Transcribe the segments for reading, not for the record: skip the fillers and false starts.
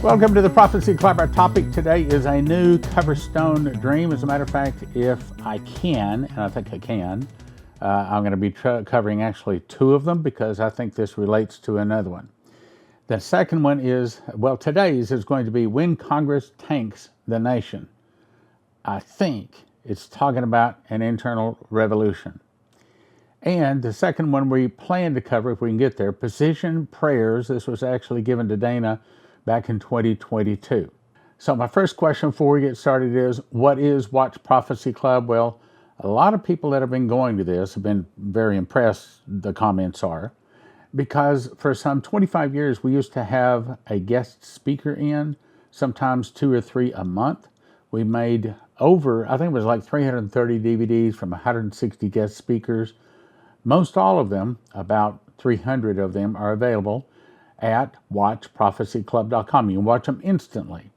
Welcome to the Prophecy Club. Our topic today is a new Coverstone Dream. As a matter of fact, if I can, and I think I can, I'm going to be covering actually two of them because I think this relates to another one. The second one is, well, today's is going to be When Congress Tanks the Nation. I think it's talking about an internal revolution. And the second one we plan to cover, if we can get there, Precision Prayers. This was actually given to Dana back in 2022. So my first question before we get started is, what is Watch Prophecy Club? Well, a lot of people that have been going to this have been very impressed, the comments are, because for some 25 years we used to have a guest speaker in, sometimes 2 or 3 a month. We made over, I think it was like 330 DVDs from 160 guest speakers. Most all of them, about 300 of them, are available at watchprophecyclub.com. You can watch them instantly.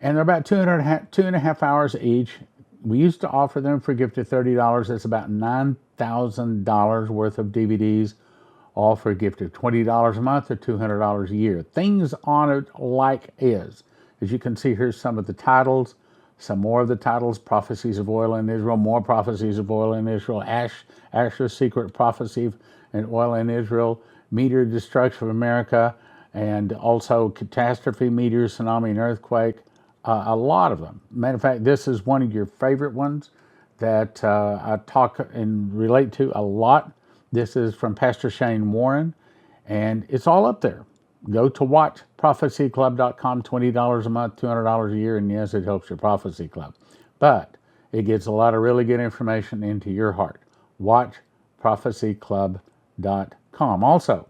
And they're about 2.5 hours each. We used to offer them for a gift of $30. That's about $9,000 worth of DVDs, all for a gift of $20 a month or $200 a year. Things on it like is. As you can see, here's some of the titles. Some more of the titles: Prophecies of Oil in Israel, more Prophecies of Oil in Israel, Asher's Secret Prophecy and Oil in Israel, Meteor Destruction of America, and also Catastrophe, Meteor, Tsunami, and Earthquake. A lot of them. Matter of fact, this is one of your favorite ones that I talk and relate to a lot. This is from Pastor Shane Warren, and it's all up there. Go to watchprophecyclub.com, $20 a month, $200 a year, and yes, it helps your prophecy club. But it gets a lot of really good information into your heart. Watchprophecyclub.com. Also,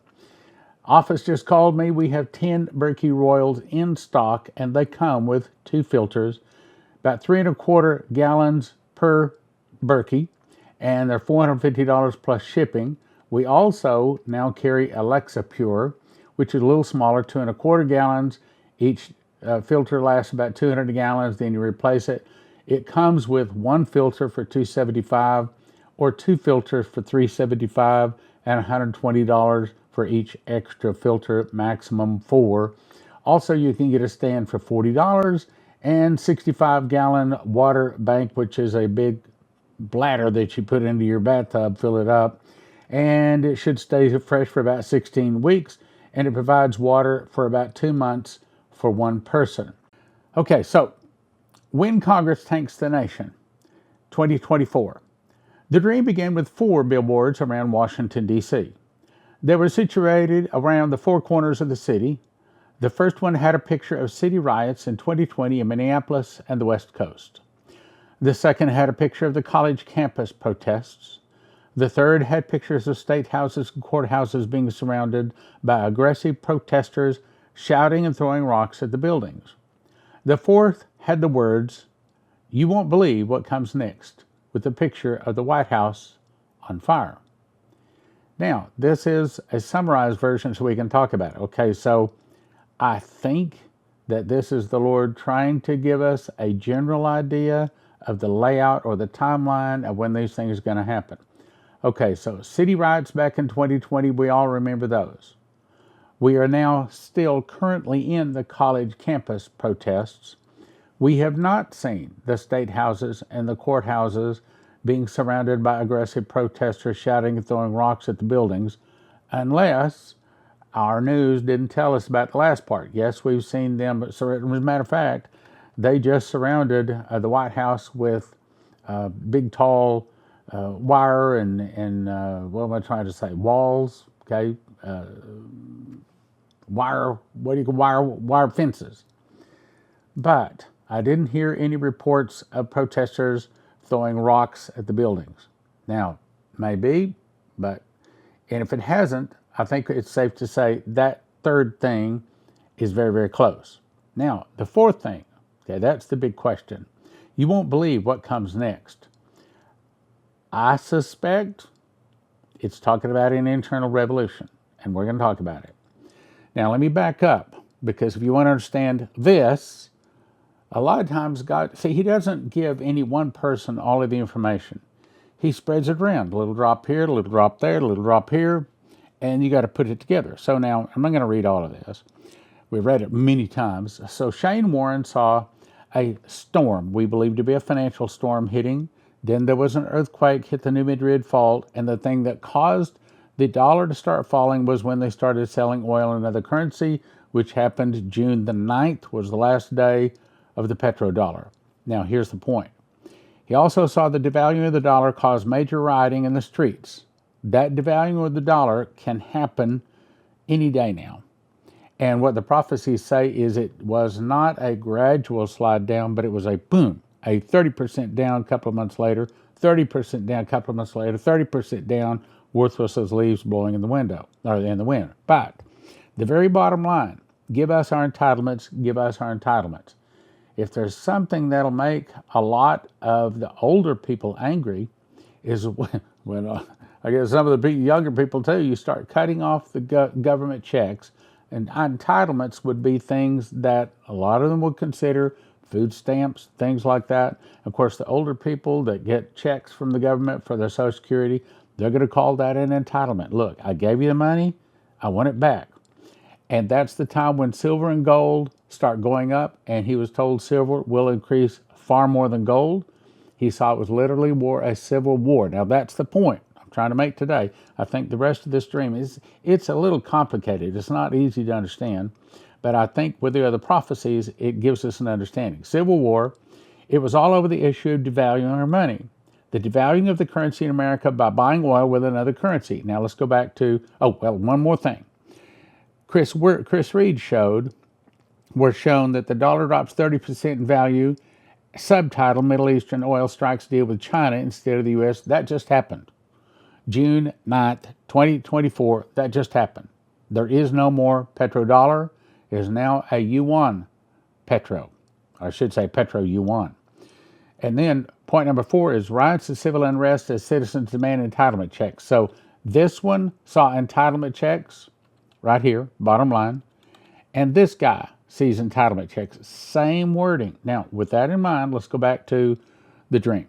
office just called me. We have 10 Berkey Royals in stock, and they come with 2 filters, about 3¼ gallons per Berkey, and they're $450 plus shipping. We also now carry Alexa Pure, which is a little smaller, 2¼ gallons. Each filter lasts about 200 gallons, then you replace it. It comes with 1 filter for $275 or 2 filters for $375 and $120 for each extra filter, maximum 4. Also, you can get a stand for $40 and 65-gallon water bank, which is a big bladder that you put into your bathtub, fill it up, and it should stay fresh for about 16 weeks, and it provides water for about 2 months for one person. Okay, so When Congress Tanks the Nation, 2024. The dream began with 4 billboards around Washington, D.C. They were situated around the 4 corners of the city. The first one had a picture of city riots in 2020 in Minneapolis and the West Coast. The second had a picture of the college campus protests. The third had pictures of state houses and courthouses being surrounded by aggressive protesters shouting and throwing rocks at the buildings. The fourth had the words, "You won't believe what comes next," with a picture of the White House on fire. Now, this is a summarized version so we can talk about it. Okay, so I think that this is the Lord trying to give us a general idea of the layout or the timeline of when these things are going to happen. Okay, so city riots back in 2020, we all remember those. We are now still currently in the college campus protests. We have not seen the state houses and the courthouses being surrounded by aggressive protesters shouting and throwing rocks at the buildings, unless our news didn't tell us about the last part. Yes, we've seen them, but as a matter of fact, they just surrounded the White House with big, tall wire and what am I trying to say? Walls, okay? Wire fences. But I didn't hear any reports of protesters throwing rocks at the buildings. Now, maybe, and if it hasn't, I think it's safe to say that third thing is very, very close. Now, the fourth thing, okay, that's the big question. You won't believe what comes next. I suspect it's talking about an internal revolution, and we're going to talk about it. Now, let me back up, because if you want to understand this, a lot of times God, see, He doesn't give any one person all of the information. He spreads it around, a little drop here, a little drop there, a little drop here, and you got to put it together. So now, I'm not going to read all of this. We've read it many times. So Shane Warren saw a storm, we believe to be a financial storm, hitting. Then there was an earthquake, hit the New Madrid Fault, and the thing that caused the dollar to start falling was when they started selling oil and other currency, which happened June the 9th, was the last day of the petrodollar. Now, here's the point. He also saw the devaluing of the dollar cause major rioting in the streets. That devaluing of the dollar can happen any day now. And what the prophecies say is it was not a gradual slide down, but it was a boom, a 30% down a couple of months later, 30% down a couple of months later, 30% down, worthless as leaves blowing in the window, or in the wind. But the very bottom line, give us our entitlements, give us our entitlements. If there's something that'll make a lot of the older people angry is when I guess some of the younger people too, you start cutting off the government checks, and entitlements would be things that a lot of them would consider food stamps, things like that. Of course, the older people that get checks from the government for their Social Security, they're going to call that an entitlement. Look, I gave you the money, I want it back. And that's the time when silver and gold start going up, and he was told silver will increase far more than gold. He saw it was literally a civil war. Now that's the point I'm trying to make today. I think the rest of this dream it's a little complicated. It's not easy to understand, but I think with the other prophecies, it gives us an understanding. Civil war, it was all over the issue of devaluing our money. The devaluing of the currency in America by buying oil with another currency. Now let's go back to, one more thing. Chris Reed was shown that the dollar drops 30% in value. Subtitle, Middle Eastern oil strikes deal with China instead of the U.S. That just happened. June 9th, 2024, that just happened. There is no more petrodollar. It is now a yuan petro. I should say petro yuan. And then point number 4 is riots and civil unrest as citizens demand entitlement checks. So this one saw entitlement checks right here, bottom line. And this guy sees entitlement checks, same wording. Now, with that in mind, let's go back to the dream.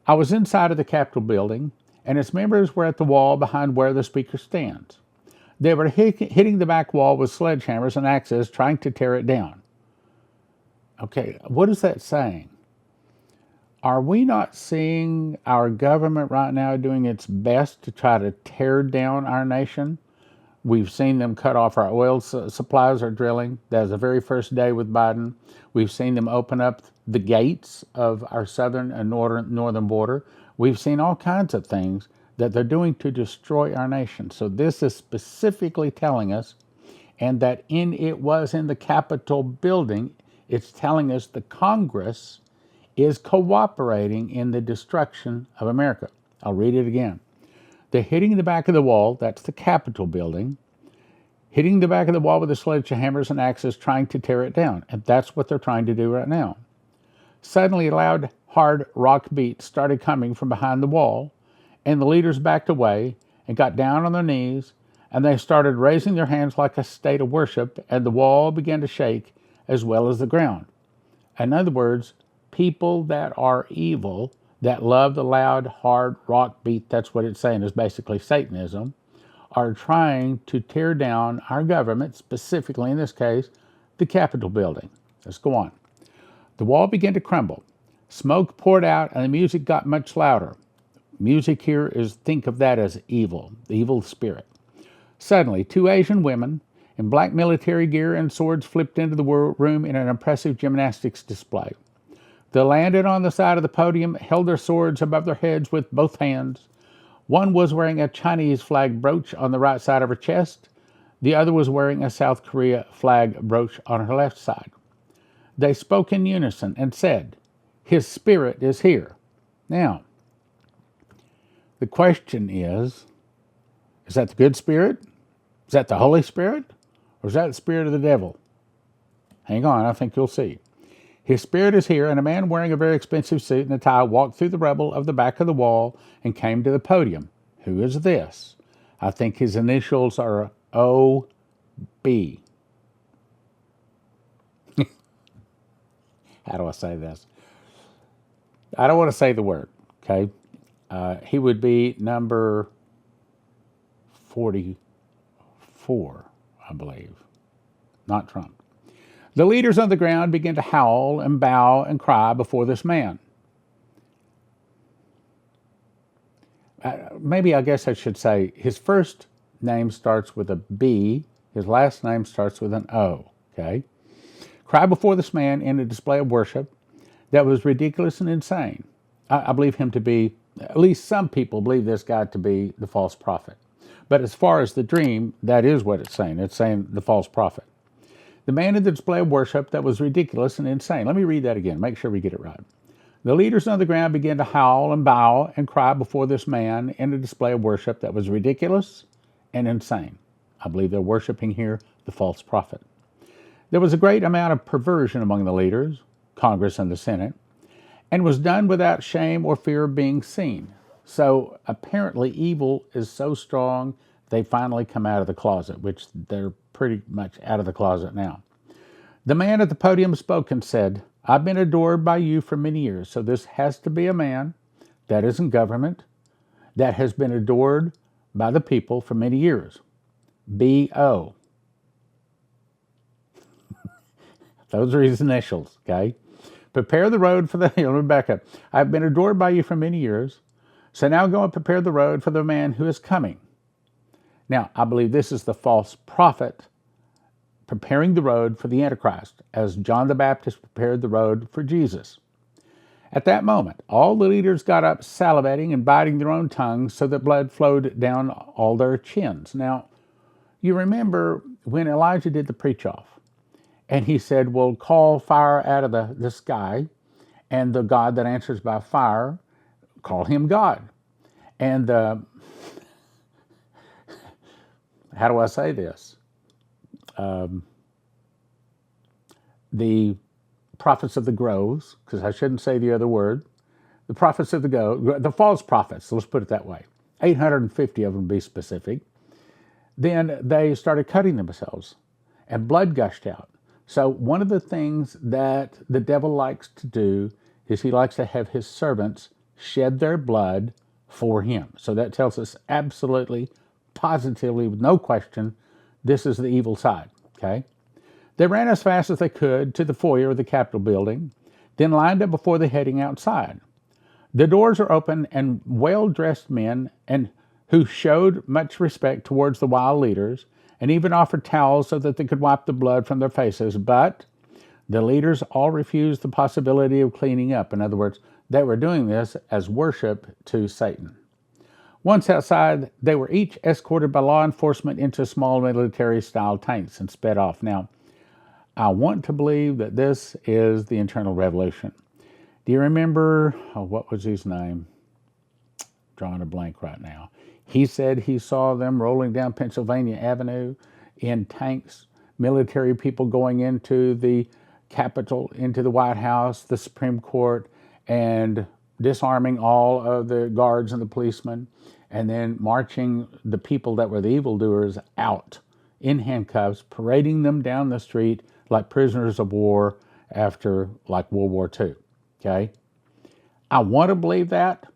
I was inside of the Capitol building, and its members were at the wall behind where the speaker stands. They were hitting the back wall with sledgehammers and axes, trying to tear it down. Okay, what is that saying? Are we not seeing our government right now doing its best to try to tear down our nation? We've seen them cut off our oil supplies, our drilling. That was the very first day with Biden. We've seen them open up the gates of our southern and northern border. We've seen all kinds of things that they're doing to destroy our nation. So this is specifically telling us, and that it was in the Capitol building, it's telling us the Congress is cooperating in the destruction of America. I'll read it again. They're hitting the back of the wall, that's the Capitol building, hitting the back of the wall with the sledgehammers and axes, trying to tear it down. And that's what they're trying to do right now. Suddenly, loud, hard rock beats started coming from behind the wall, and the leaders backed away and got down on their knees, and they started raising their hands like a state of worship, and the wall began to shake as well as the ground. In other words, people that are evil, that love the loud, hard rock beat, that's what it's saying, is basically Satanism, are trying to tear down our government, specifically in this case, the Capitol building. Let's go on. The wall began to crumble. Smoke poured out and the music got much louder. Music here is, think of that as evil, the evil spirit. Suddenly, 2 Asian women in black military gear and swords flipped into the room in an impressive gymnastics display. They landed on the side of the podium, held their swords above their heads with both hands. One was wearing a Chinese flag brooch on the right side of her chest. The other was wearing a South Korea flag brooch on her left side. They spoke in unison and said, "His spirit is here." Now, the question is that the good spirit? Is that the Holy Spirit? Or is that the spirit of the devil? Hang on, I think you'll see. His spirit is here, and a man wearing a very expensive suit and a tie walked through the rubble of the back of the wall and came to the podium. Who is this? I think his initials are O.B. How do I say this? I don't want to say the word, okay? He would be number 44, I believe. not Trump. The leaders on the ground began to howl and bow and cry before this man. Maybe I guess I should say his first name starts with a B, his last name starts with an O, okay? Cry before this man in a display of worship that was ridiculous and insane. I believe him to be, at least some people believe this guy to be the false prophet. But as far as the dream, that is what it's saying. It's saying the false prophet. The man in the display of worship that was ridiculous and insane. Let me read that again, make sure we get it right. The leaders on the ground began to howl and bow and cry before this man in a display of worship that was ridiculous and insane. I believe they're worshiping here the false prophet. There was a great amount of perversion among the leaders, Congress and the Senate, and was done without shame or fear of being seen. So apparently evil is so strong, they finally come out of the closet, which they're pretty much out of the closet now. The man at the podium spoke and said, I've been adored by you for many years. So this has to be a man that is in government, that has been adored by the people for many years. B.O. Those are his initials, okay? Prepare the road for the, let me back up. I've been adored by you for many years. So now go and prepare the road for the man who is coming. Now, I believe this is the false prophet preparing the road for the Antichrist, as John the Baptist prepared the road for Jesus. At that moment, all the leaders got up salivating and biting their own tongues so that blood flowed down all their chins. Now, you remember when Elijah did the preach-off, and he said, well, call fire out of the sky, and the God that answers by fire, call him God. And how do I say this? The prophets of the groves, because I shouldn't say the other word, the prophets of the false prophets, let's put it that way, 850 of them to be specific, then they started cutting themselves and blood gushed out. So one of the things that the devil likes to do is he likes to have his servants shed their blood for him. So that tells us absolutely, positively, with no question, this is the evil side, okay? They ran as fast as they could to the foyer of the Capitol building, then lined up before the heading outside. The doors are open, and well-dressed men and who showed much respect towards the wild leaders and even offered towels so that they could wipe the blood from their faces. But the leaders all refused the possibility of cleaning up. In other words, they were doing this as worship to Satan. Once outside, they were each escorted by law enforcement into small military-style tanks and sped off. Now, I want to believe that this is the internal revolution. Do you remember, what was his name? Drawing a blank right now. He said he saw them rolling down Pennsylvania Avenue in tanks, military people going into the Capitol, into the White House, the Supreme Court, and disarming all of the guards and the policemen, and then marching the people that were the evildoers out in handcuffs, parading them down the street like prisoners of war after like World War II, okay? I want to believe that.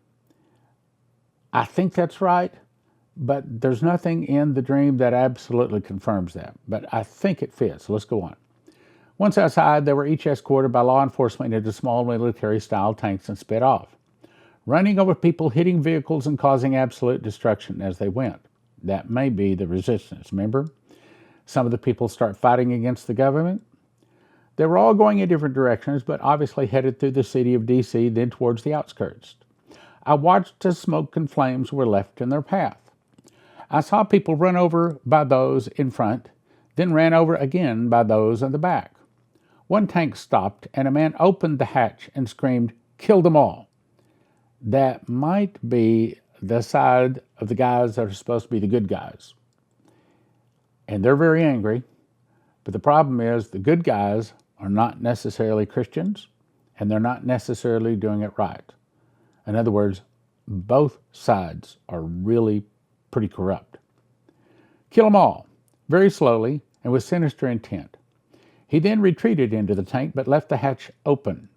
I think that's right, but there's nothing in the dream that absolutely confirms that. But I think it fits. Let's go on. Once outside, they were each escorted by law enforcement into small military-style tanks and sped off, running over people, hitting vehicles, and causing absolute destruction as they went. That may be the resistance, remember? Some of the people start fighting against the government. They were all going in different directions, but obviously headed through the city of D.C., then towards the outskirts. I watched as smoke and flames were left in their path. I saw people run over by those in front, then ran over again by those in the back. One tank stopped, and a man opened the hatch and screamed, "Kill them all." That might be the side of the guys that are supposed to be the good guys. And they're very angry, but the problem is the good guys are not necessarily Christians, and they're not necessarily doing it right. In other words, both sides are really pretty corrupt. Kill them all, very slowly and with sinister intent. He then retreated into the tank, but left the hatch open.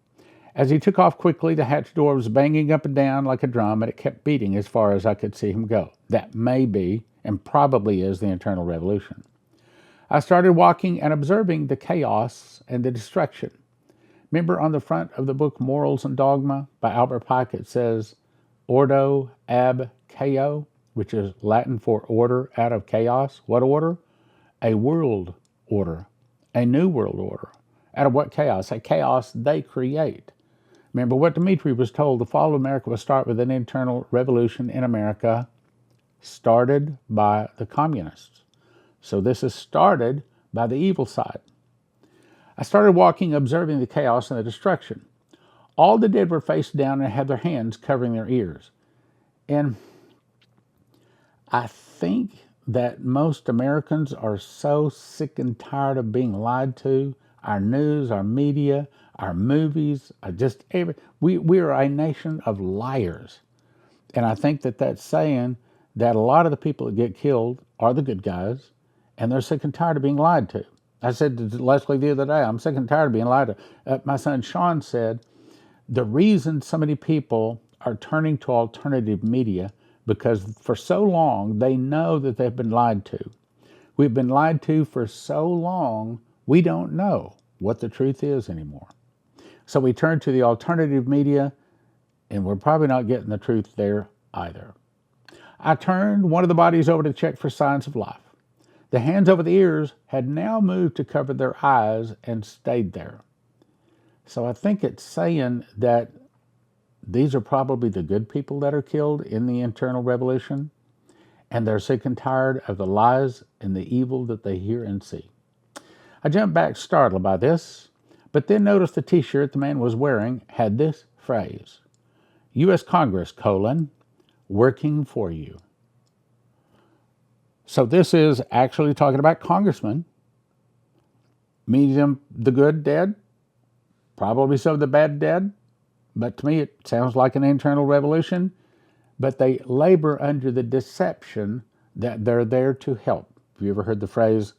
As he took off quickly, the hatch door was banging up and down like a drum, and it kept beating as far as I could see him go. That may be, and probably is, the internal revolution. I started walking and observing the chaos and the destruction. Remember on the front of the book Morals and Dogma by Albert Pike, it says, Ordo ab chaos, which is Latin for order out of chaos. What order? A world order, a new world order. Out of what chaos? A chaos they create. Remember what Dmitri was told, the fall of America will start with an internal revolution in America started by the communists. So this is started by the evil side. I started walking, observing the chaos and the destruction. All the dead were face down and had their hands covering their ears. And I think that most Americans are so sick and tired of being lied to. Our news, our media, our movies, we are a nation of liars. And I think that that's saying that a lot of the people that get killed are the good guys, and they're sick and tired of being lied to. I said to Leslie the other day, I'm sick and tired of being lied to. My son Sean said, the reason so many people are turning to alternative media because for so long they know that they've been lied to. We've been lied to for so long, we don't know what the truth is anymore. So we turn to the alternative media, and we're probably not getting the truth there either. I turned one of the bodies over to check for signs of life. The hands over the ears had now moved to cover their eyes and stayed there. So I think it's saying that these are probably the good people that are killed in the internal revolution, and they're sick and tired of the lies and the evil that they hear and see. I jumped back startled by this, but then noticed the t-shirt the man was wearing had this phrase, U.S. Congress, working for you. So this is actually talking about congressmen, meaning the good dead, probably some of the bad dead, but to me it sounds like an internal revolution, but they labor under the deception that they're there to help. Have you ever heard the phrase,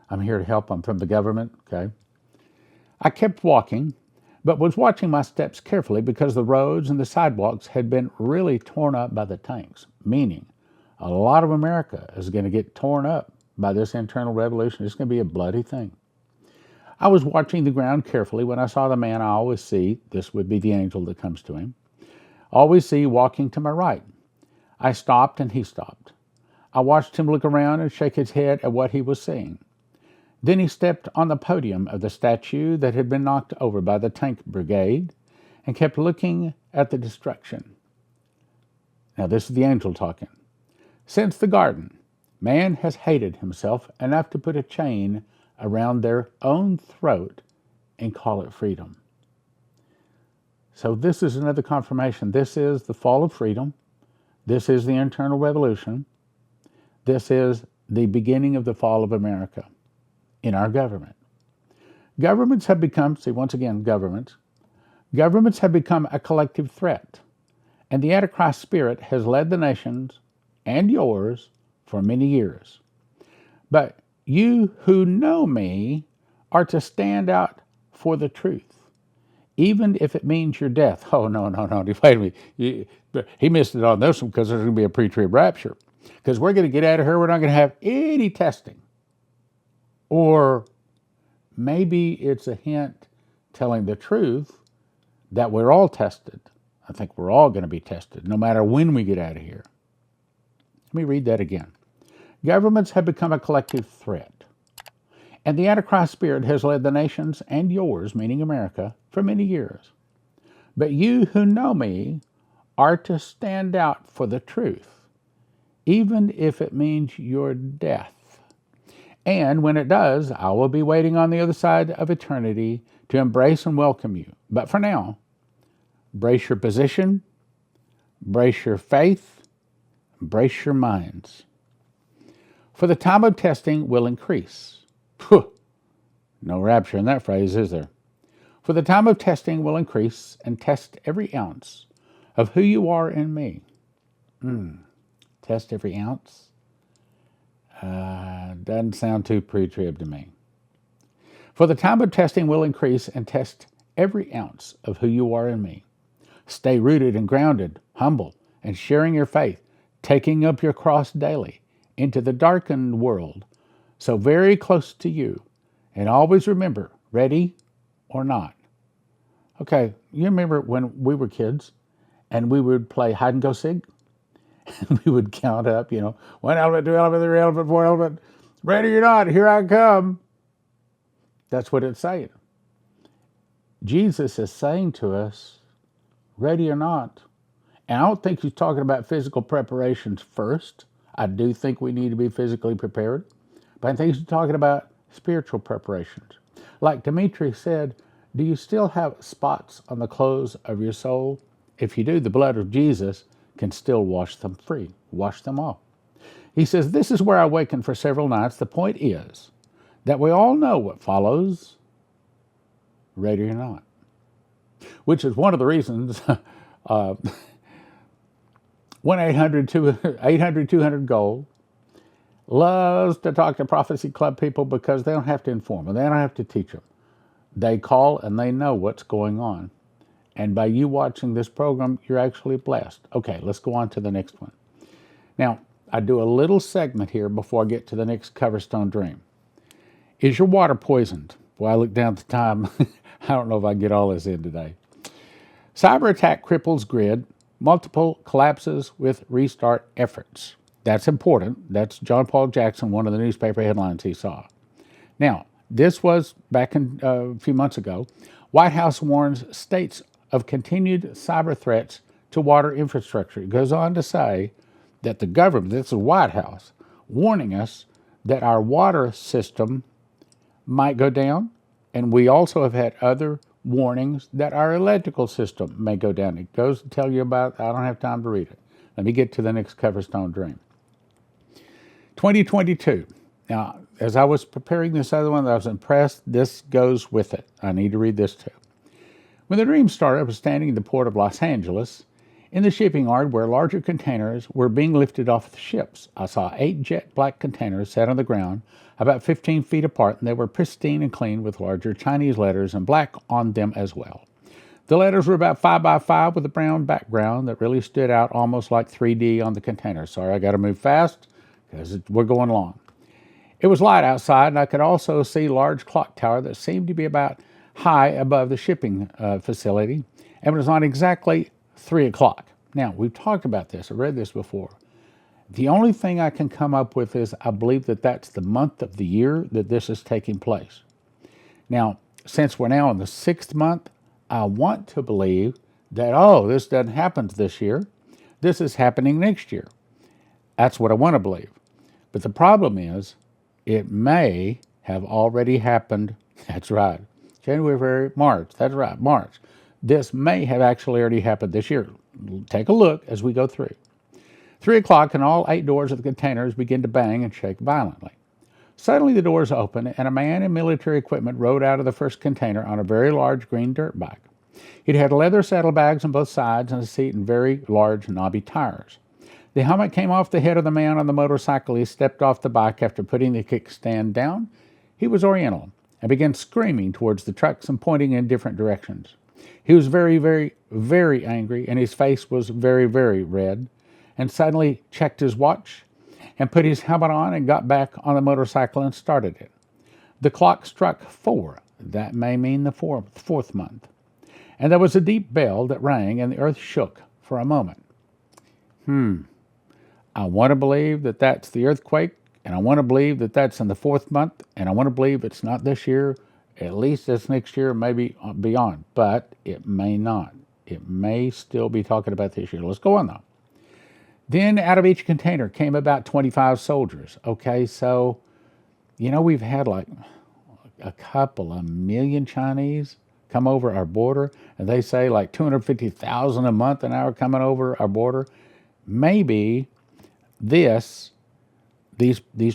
I'm here to help, I'm from the government? Okay. I kept walking, but was watching my steps carefully because the roads and the sidewalks had been really torn up by the tanks, meaning a lot of America is going to get torn up by this internal revolution. It's going to be a bloody thing. I was watching the ground carefully when I saw the man I always see, this would be the angel that comes to him, always see walking to my right. I stopped and he stopped. I watched him look around and shake his head at what he was seeing. Then he stepped on the podium of the statue that had been knocked over by the tank brigade and kept looking at the destruction. Now this is the angel talking. Since the garden, man has hated himself enough to put a chain around their own throat and call it freedom. So this is another confirmation. This is the fall of freedom. This is the internal revolution. This is the beginning of the fall of America in our government. Governments have become, once again, governments have become a collective threat, and the Antichrist spirit has led the nations and yours for many years. But you who know me are to stand out for the truth, even if it means your death. Oh, no, wait a minute. He missed it on this one because there's going to be a pre-trib rapture. Because we're going to get out of here, we're not going to have any testing. Or maybe it's a hint telling the truth that we're all tested. I think we're all going to be tested, no matter when we get out of here. Let me read that again. Governments have become a collective threat, and the Antichrist spirit has led the nations and yours, meaning America, for many years. But you who know me are to stand out for the truth, even if it means your death. And when it does, I will be waiting on the other side of eternity to embrace and welcome you. But for now, brace your position, brace your faith, brace your minds. For the time of testing will increase. No rapture in that phrase, is there? For the time of testing will increase and test every ounce of who you are in me. Test every ounce? Doesn't sound too pre-trib to me. For the time of testing will increase and test every ounce of who you are in me. Stay rooted and grounded, humble, and sharing your faith, taking up your cross daily into the darkened world So very close to you. And always remember, ready or not. Okay, you remember when we were kids and we would play hide and go seek? And we would count up, one elephant, two elephant, three elephant, four elephant. Ready or not, here I come. That's what it's saying. Jesus is saying to us, ready or not. And I don't think he's talking about physical preparations first. I do think we need to be physically prepared. But I think he's talking about spiritual preparations. Like Dimitri said, do you still have spots on the clothes of your soul? If you do, the blood of Jesus can still wash them free, wash them off. He says, this is where I awakened for several nights. The point is that we all know what follows, ready or not. Which is one of the reasons 1-800-200-GOLD loves to talk to Prophecy Club people because they don't have to inform them. They don't have to teach them. They call and they know what's going on. And by you watching this program, you're actually blessed. Okay, let's go on to the next one. Now, I do a little segment here before I get to the next Coverstone Dream. Is your water poisoned? Well, I look down at the time. I don't know if I can get all this in today. Cyber attack cripples grid. Multiple collapses with restart efforts. That's important. That's John Paul Jackson, one of the newspaper headlines he saw. Now, this was back in a few months ago. White House warns states of continued cyber threats to water infrastructure. It goes on to say that the government, this is the White House, warning us that our water system might go down. And we also have had other warnings that our electrical system may go down. It goes to tell you about, I don't have time to read it. Let me get to the next Coverstone Dream. 2022. Now, as I was preparing this other one, I was impressed. This goes with it. I need to read this too. When the dream started, I was standing in the port of Los Angeles in the shipping yard where larger containers were being lifted off the ships. I saw 8 jet black containers set on the ground about 15 feet apart, and they were pristine and clean with larger Chinese letters and black on them as well. The letters were about 5 by 5 with a brown background that really stood out almost like 3D on the container. Sorry, I got to move fast because we're going long. It was light outside, and I could also see a large clock tower that seemed to be about high above the shipping facility, and it was on exactly 3 o'clock. Now, we've talked about this. I read this before. The only thing I can come up with is I believe that that's the month of the year that this is taking place. Now, since we're now in the 6th month, I want to believe that, this doesn't happen this year. This is happening next year. That's what I want to believe. But the problem is, it may have already happened. That's right. January, February, March. That's right, March. This may have actually already happened this year. Take a look as we go through. 3 o'clock, and all 8 doors of the containers begin to bang and shake violently. Suddenly the doors open, and a man in military equipment rode out of the first container on a very large green dirt bike. It had leather saddlebags on both sides and a seat and very large knobby tires. The helmet came off the head of the man on the motorcycle. He stepped off the bike after putting the kickstand down. He was Oriental and began screaming towards the trucks and pointing in different directions. He was very, very, very angry, and his face was very, very red, and suddenly checked his watch and put his helmet on and got back on the motorcycle and started it. The clock struck 4. That may mean the fourth month. And there was a deep bell that rang, and the earth shook for a moment. I want to believe that that's the earthquake, and I want to believe that that's in the 4th month, and I want to believe it's not this year. At least it's next year, maybe beyond, but it may not. It may still be talking about this year. Let's go on, though. Then out of each container came about 25 soldiers. Okay, so, we've had like a couple of million Chinese come over our border, and they say like 250,000 a month an hour coming over our border. Maybe these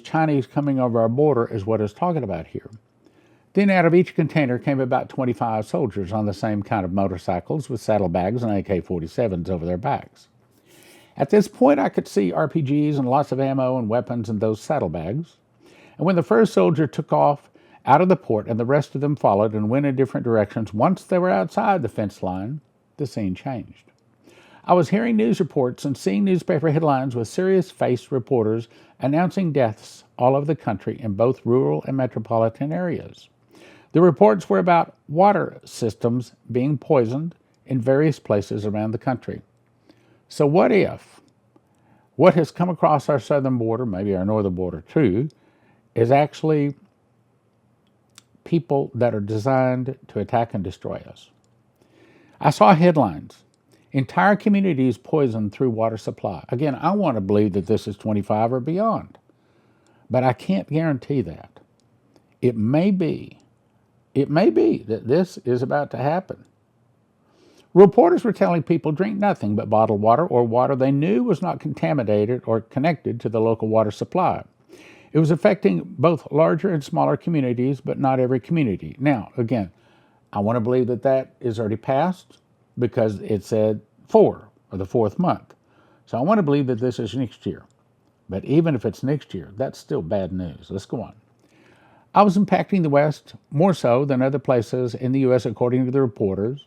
Chinese coming over our border is what it's talking about here. Then out of each container came about 25 soldiers on the same kind of motorcycles with saddlebags and AK-47s over their backs. At this point, I could see RPGs and lots of ammo and weapons in those saddlebags. And when the first soldier took off out of the port and the rest of them followed and went in different directions, once they were outside the fence line, the scene changed. I was hearing news reports and seeing newspaper headlines with serious-faced reporters announcing deaths all over the country in both rural and metropolitan areas. The reports were about water systems being poisoned in various places around the country. So what if what has come across our southern border, maybe our northern border too, is actually people that are designed to attack and destroy us? I saw headlines. Entire communities poisoned through water supply. Again, I want to believe that this is 25 or beyond, but I can't guarantee that. It may be that this is about to happen. Reporters were telling people drink nothing but bottled water or water they knew was not contaminated or connected to the local water supply. It was affecting both larger and smaller communities, but not every community. Now, again, I want to believe that that is already passed because it said 4 or the 4th month. So I want to believe that this is next year. But even if it's next year, that's still bad news. Let's go on. I was impacting the West more so than other places in the U.S., according to the reporters,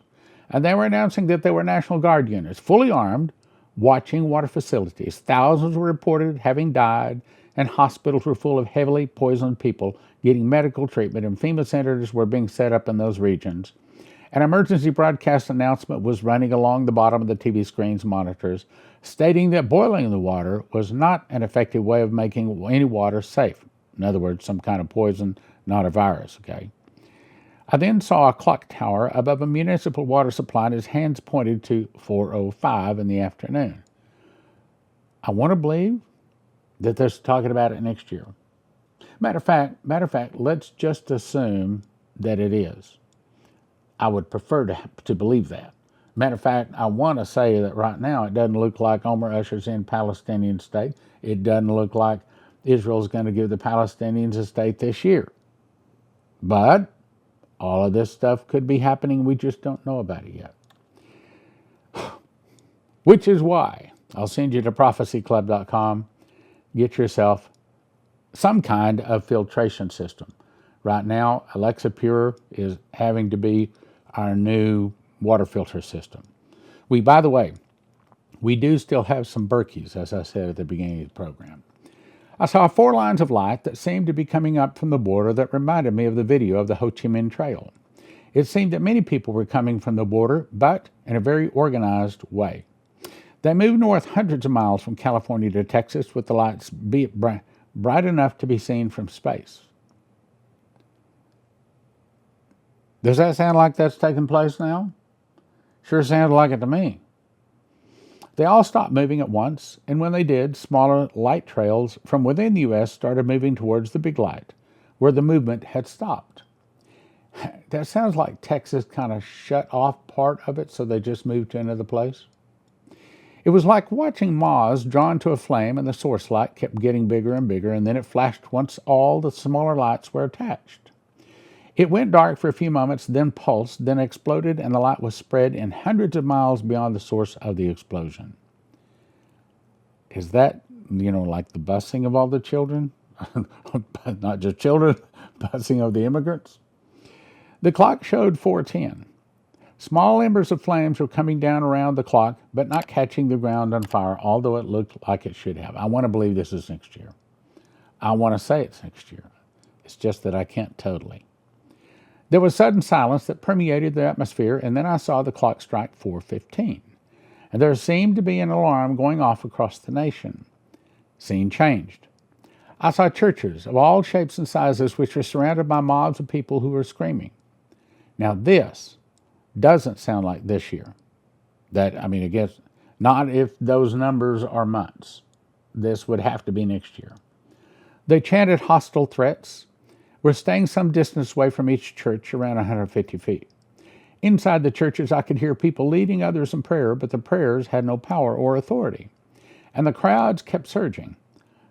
and they were announcing that there were National Guard units, fully armed, watching water facilities. Thousands were reported having died, and hospitals were full of heavily poisoned people getting medical treatment, and FEMA centers were being set up in those regions. An emergency broadcast announcement was running along the bottom of the TV screen's monitors, stating that boiling the water was not an effective way of making any water safe. In other words, some kind of poison, not a virus, okay? I then saw a clock tower above a municipal water supply, and his hands pointed to 4:05 in the afternoon. I want to believe that they're talking about it next year. Matter of fact, let's just assume that it is. I would prefer to believe that. Matter of fact, I want to say that right now it doesn't look like Omar ushers in Palestinian state. It doesn't look like Israel's going to give the Palestinians a state this year. But all of this stuff could be happening. We just don't know about it yet. Which is why I'll send you to prophecyclub.com. Get yourself some kind of filtration system. Right now, Alexa Pure is having to be our new water filter system. By the way, we do still have some Berkeys, as I said at the beginning of the program. I saw 4 lines of light that seemed to be coming up from the border that reminded me of the video of the Ho Chi Minh Trail. It seemed that many people were coming from the border, but in a very organized way. They moved north hundreds of miles from California to Texas with the lights bright enough to be seen from space. Does that sound like that's taking place now? Sure sounded like it to me. They all stopped moving at once, and when they did, smaller light trails from within the U.S. started moving towards the big light, where the movement had stopped. That sounds like Texas kind of shut off part of it, so they just moved to another place. It was like watching moths drawn to a flame, and the source light kept getting bigger and bigger, and then it flashed once all the smaller lights were attached. It went dark for a few moments, then pulsed, then exploded, and the light was spread in hundreds of miles beyond the source of the explosion. Is that, like the busing of all the children? Not just children, busing of the immigrants? The clock showed 4:10. Small embers of flames were coming down around the clock, but not catching the ground on fire, although it looked like it should have. I want to believe this is next year. I want to say it's next year. It's just that I can't totally. There was sudden silence that permeated the atmosphere, and then I saw the clock strike 4:15. And there seemed to be an alarm going off across the nation. Scene changed. I saw churches of all shapes and sizes which were surrounded by mobs of people who were screaming. Now this doesn't sound like this year. I guess not if those numbers are months. This would have to be next year. They chanted hostile threats. We're staying some distance away from each church, around 150 feet. Inside the churches, I could hear people leading others in prayer, but the prayers had no power or authority. And the crowds kept surging.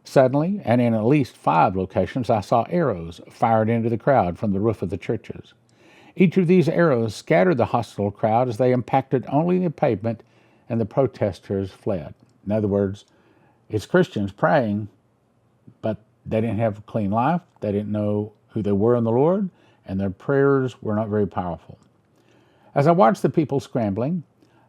Suddenly, and in at least 5 locations, I saw arrows fired into the crowd from the roof of the churches. Each of these arrows scattered the hostile crowd as they impacted only the pavement, and the protesters fled. In other words, it's Christians praying, but they didn't have a clean life. They didn't know who they were in the Lord, and their prayers were not very powerful. As I watched the people scrambling,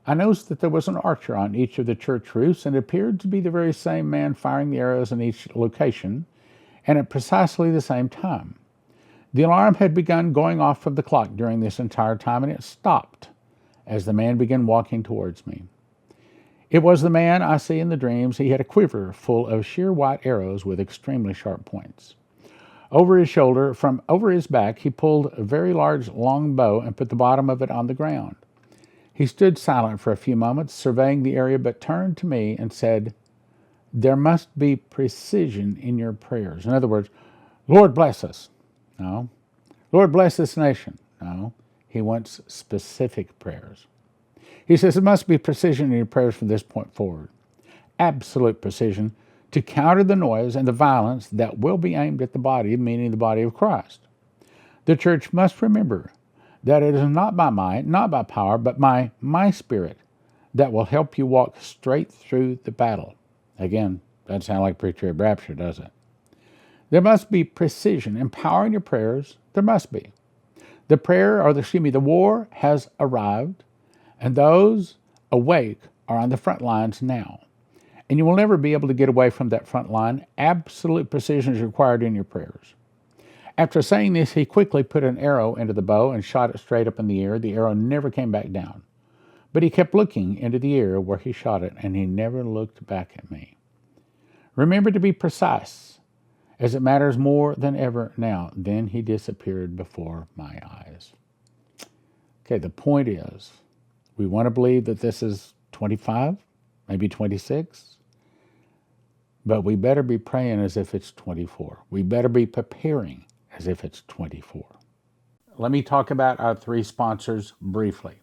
I noticed that there was an archer on each of the church roofs, and it appeared to be the very same man firing the arrows in each location, and at precisely the same time. The alarm had begun going off from the clock during this entire time, and it stopped as the man began walking towards me. It was the man I see in the dreams. He had a quiver full of sheer white arrows with extremely sharp points. Over his shoulder, from over his back, he pulled a very large long bow and put the bottom of it on the ground. He stood silent for a few moments, surveying the area, but turned to me and said, "There must be precision in your prayers." In other words, "Lord bless us." No. "Lord bless this nation." No. He wants specific prayers. He says, "There must be precision in your prayers from this point forward. Absolute precision to counter the noise and the violence that will be aimed at the body, meaning the body of Christ. The church must remember that it is not by might, not by power, but by my Spirit that will help you walk straight through the battle." Again, doesn't sound like pre-trib rapture, does it? There must be precision and power in your prayers. There must be. The war has arrived, and those awake are on the front lines now. And you will never be able to get away from that front line. Absolute precision is required in your prayers. After saying this, he quickly put an arrow into the bow and shot it straight up in the air. The arrow never came back down. But he kept looking into the air where he shot it, and he never looked back at me. Remember to be precise, as it matters more than ever now. Then he disappeared before my eyes. Okay, the point is, we want to believe that this is 25, maybe 26, but we better be praying as if it's 24. We better be preparing as if it's 24. Let me talk about our three sponsors briefly.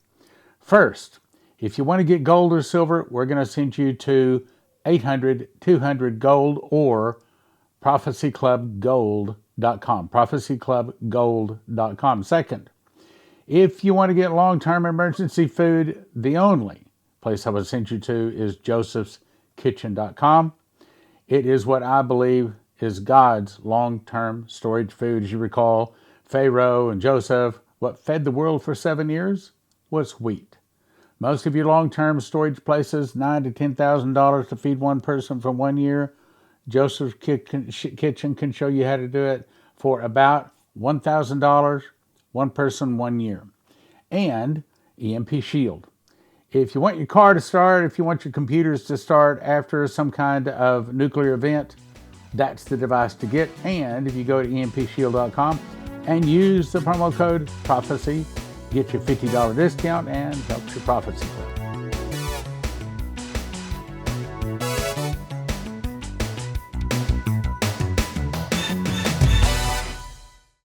First, if you want to get gold or silver, we're going to send you to 800-200-GOLD or prophecyclubgold.com. prophecyclubgold.com. Second, if you want to get long-term emergency food, the only place I would send you to is josephskitchen.com. It is what I believe is God's long-term storage food. As you recall, Pharaoh and Joseph, what fed the world for 7 years was wheat. Most of your long-term storage places, $9,000 to $10,000 to feed one person for 1 year. Joseph's Kitchen can show you how to do it for about $1,000, one person, 1 year. And EMP Shield. If you want your car to start, if you want your computers to start after some kind of nuclear event, that's the device to get. And if you go to empshield.com and use the promo code PROPHECY, get your $50 discount and help your Prophecy Club.